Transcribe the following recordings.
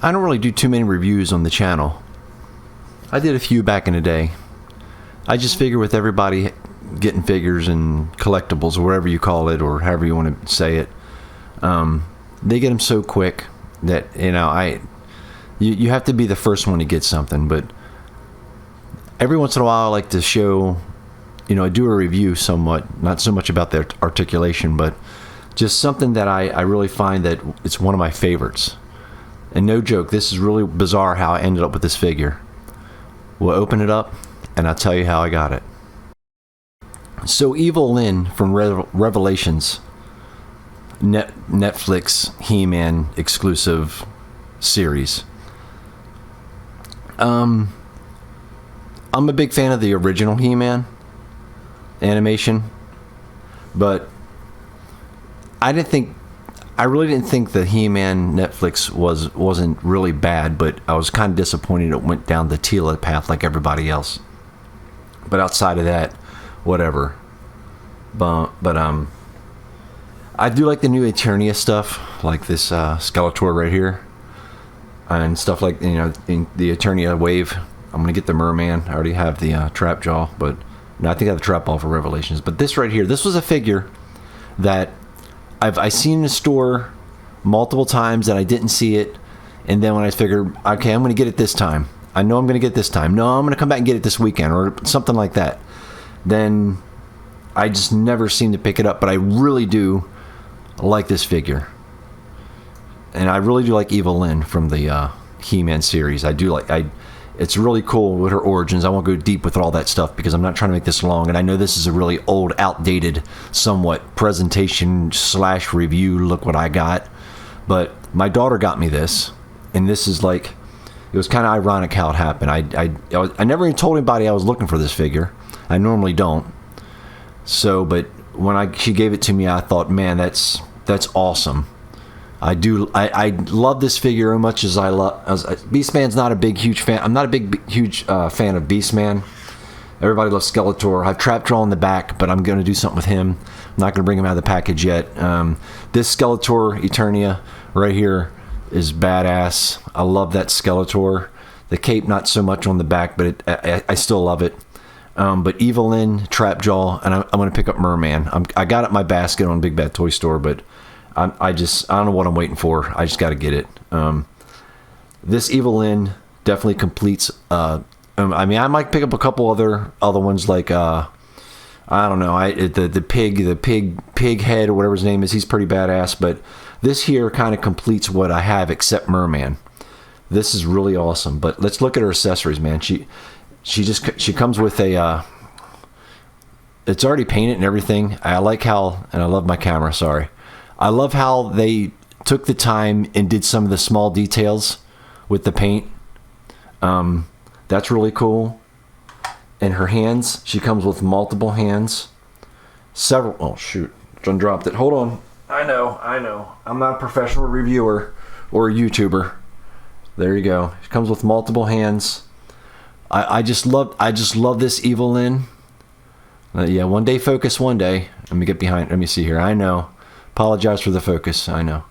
I don't really do too many reviews on the channel. I did a few back in the day. I just figure with everybody getting figures and collectibles, or whatever you call it, or however you want to say it, they get them so quick that, you have to be the first one to get something. But every once in a while I like to show, I do a review somewhat, not so much about their articulation, but just something that I really find that it's one of my favorites. And no joke, this is really bizarre how I ended up with this figure. We'll open it up and I'll tell you how I got it. So Evil Lyn from Revelations, Netflix He-Man exclusive series. I'm a big fan of the original He-Man animation, but I really didn't think the He-Man Netflix wasn't really bad, but I was kind of disappointed it went down the Teela path like everybody else. But outside of that, whatever. But I do like the new Eternia stuff, like this Skeletor right here, and stuff like in the Eternia wave. I'm gonna get the Merman. I already have the Trap Jaw, but no, I think I have the Trap Ball for Revelations. But this right here, this was a figure that I seen in the store multiple times and I didn't see it, and then when I figured, okay, I'm gonna get it this time. I know I'm gonna get it this time. No, I'm gonna come back and get it this weekend or something like that. Then I just never seem to pick it up, but I really do like this figure. And I really do like Evil Lyn from the He-Man series. It's really cool with her origins. I won't go deep with all that stuff because I'm not trying to make this long. And I know this is a really old, outdated, somewhat presentation / review. Look what I got. But my daughter got me this. And this is like, it was kind of ironic how it happened. I never even told anybody I was looking for this figure. I normally don't. So, but when she gave it to me, I thought, man, that's awesome. I love this figure as much as Beastman's not a big, huge fan. I'm not a big, huge fan of Beastman. Everybody loves Skeletor. I have Trap Jaw in the back, but I'm going to do something with him. I'm not going to bring him out of the package yet. This Skeletor Eternia right here is badass. I love that Skeletor. The cape, not so much on the back, but I still love it. But Evil Lyn, Trap Jaw, and I'm going to pick up Merman. I got it in my basket on Big Bad Toy Store, but I don't know what I'm waiting for. I just got to get it. This Evil Lyn definitely completes. I might pick up a couple other ones like I don't know. The pig head or whatever his name is. He's pretty badass. But this here kind of completes what I have except Merman. This is really awesome. But let's look at her accessories, man. She comes with a. It's already painted and everything. I like how, and I love my camera. Sorry. I love how they took the time and did some of the small details with the paint. That's really cool. And her hands, she comes with multiple hands. Oh shoot, John dropped it. Hold on. I know. I'm not a professional reviewer or a YouTuber. There you go. She comes with multiple hands. I just love this Evil Lyn. Yeah, one day focus, one day. Let me get behind. Let me see here. I know. Apologize for the focus. I know.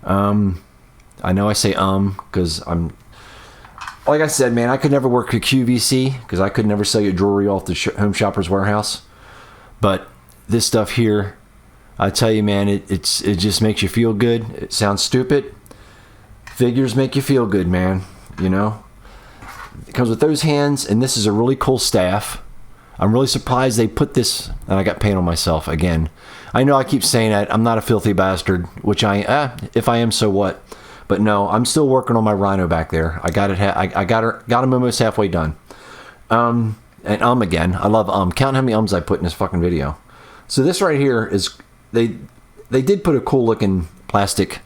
I know I say because I'm, like I said, man, I could never work at QVC because I could never sell you jewelry off the Home Shoppers Warehouse. But this stuff here, I tell you, man, it just makes you feel good. It sounds stupid. Figures make you feel good, man. It comes with those hands, and this is a really cool staff. I'm really surprised they put this, and I got paint on myself again. I know I keep saying that. I'm not a filthy bastard, which if I am, so what? But no, I'm still working on my Rhino back there. I got it. I got him almost halfway done. And again. I love Count how many I put in this fucking video. So this right here is they did put a cool looking plastic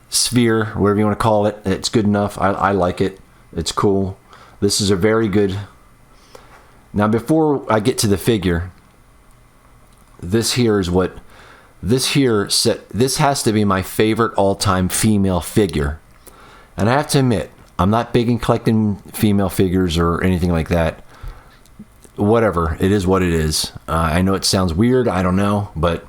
sphere, whatever you want to call it. It's good enough. I like it. It's cool. This is a very good. Now before I get to the figure, this has to be my favorite all-time female figure. And I have to admit, I'm not big in collecting female figures or anything like that. Whatever, it is what it is. I know it sounds weird, I don't know, but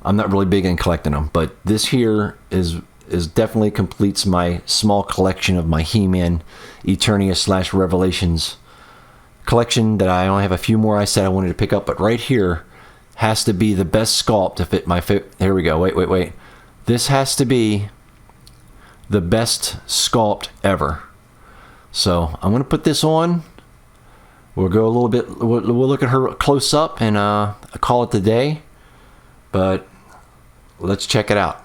I'm not really big in collecting them. But this here is is definitely completes my small collection of my He-Man Eternia / Revelations collection that I only have a few more I said I wanted to pick up, but right here has to be the best sculpt to fit my here we go. Wait. This has to be the best sculpt ever. So I'm going to put this on. We'll go a little bit, we'll look at her close up and call it the day. But let's check it out.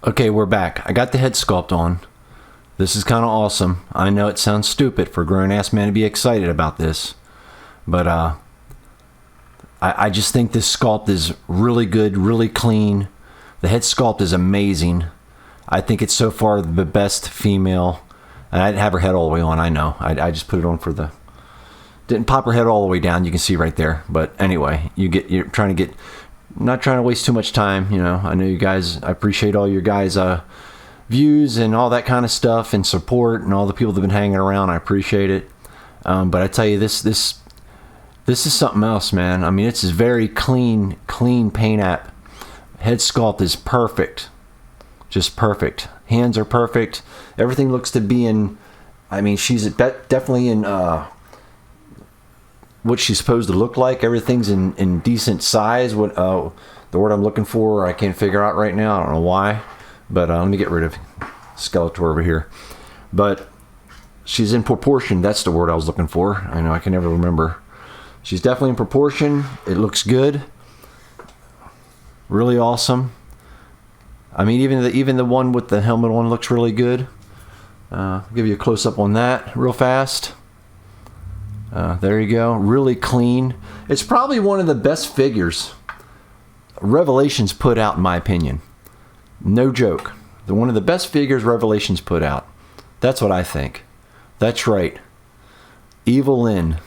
Okay, we're back. I got the head sculpt on. This is kind of awesome. I know it sounds stupid for a grown-ass man to be excited about this. But I just think this sculpt is really good, really clean. The head sculpt is amazing. I think it's so far the best female. And I didn't have her head all the way on, I know. I just put it on for the... Didn't pop her head all the way down, you can see right there. But anyway, you're trying to get... Not trying to waste too much time, you know. I know you guys... I appreciate all your guys' views and all that kind of stuff and support and all the people that have been hanging around. I appreciate it. But I tell you, this is something else, man. I mean, it's a very clean paint app. Head sculpt is perfect. Just perfect. Hands are perfect. Everything looks to be in... I mean, she's definitely in what she's supposed to look like. Everything's in decent size. What the word I'm looking for, I can't figure out right now. I don't know why. But let me get rid of Skeletor over here. But she's in proportion. That's the word I was looking for. I know I can never remember. She's definitely in proportion. It looks good. Really awesome. I mean, even the one with the helmet on looks really good. I'll give you a close-up on that real fast. There you go. Really clean. It's probably one of the best figures Revelations put out, in my opinion. No joke. One of the best figures Revelations put out. That's what I think. That's right. Evil Lynn.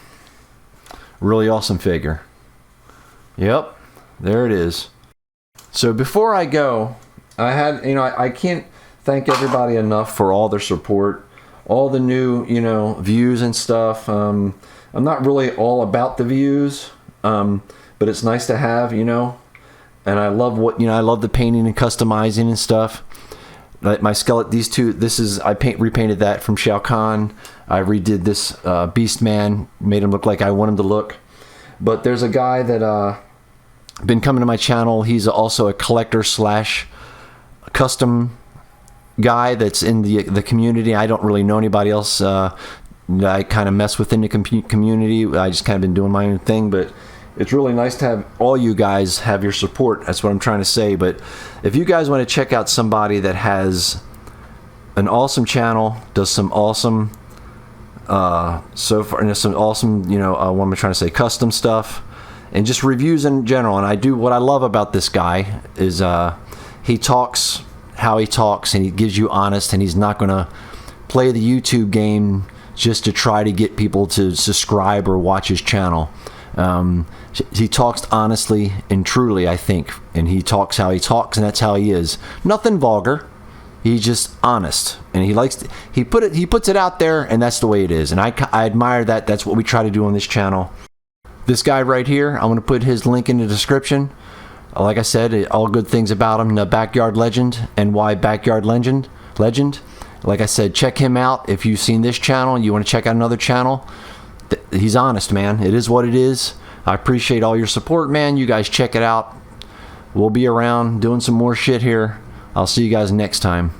Really awesome figure. Yep. There it is. So before I go, I can't thank everybody enough for all their support, all the new, views and stuff. I'm not really all about the views, but it's nice to have, and I love I love the painting and customizing and stuff. Like my skeleton, I repainted that from Shao Kahn. I redid this Beast Man, made him look like I want him to look. But there's a guy that been coming to my channel. He's also a collector / custom guy that's in the community. I don't really know anybody else that I kind of mess with in the community. I just kind of been doing my own thing, but it's really nice to have all you guys have your support. That's what I'm trying to say. But if you guys want to check out somebody that has an awesome channel, does some awesome some awesome, what am I trying to say, custom stuff and just reviews in general. And what I love about this guy is he talks how he talks, and he gives you honest, and he's not going to play the YouTube game just to try to get people to subscribe or watch his channel. He talks honestly and truly, I think, and he talks how he talks, and that's how he is. Nothing vulgar. He's just honest, and he puts it out there, and that's the way it is. And I admire that. That's what we try to do on this channel. This guy right here, I'm going to put his link in the description. Like I said, all good things about him. The Backyard Legend, and why Backyard Legend. Like I said, check him out. If you've seen this channel and you want to check out another channel, he's honest, man. It is what it is. I appreciate all your support, man. You guys check it out. We'll be around doing some more shit here. I'll see you guys next time.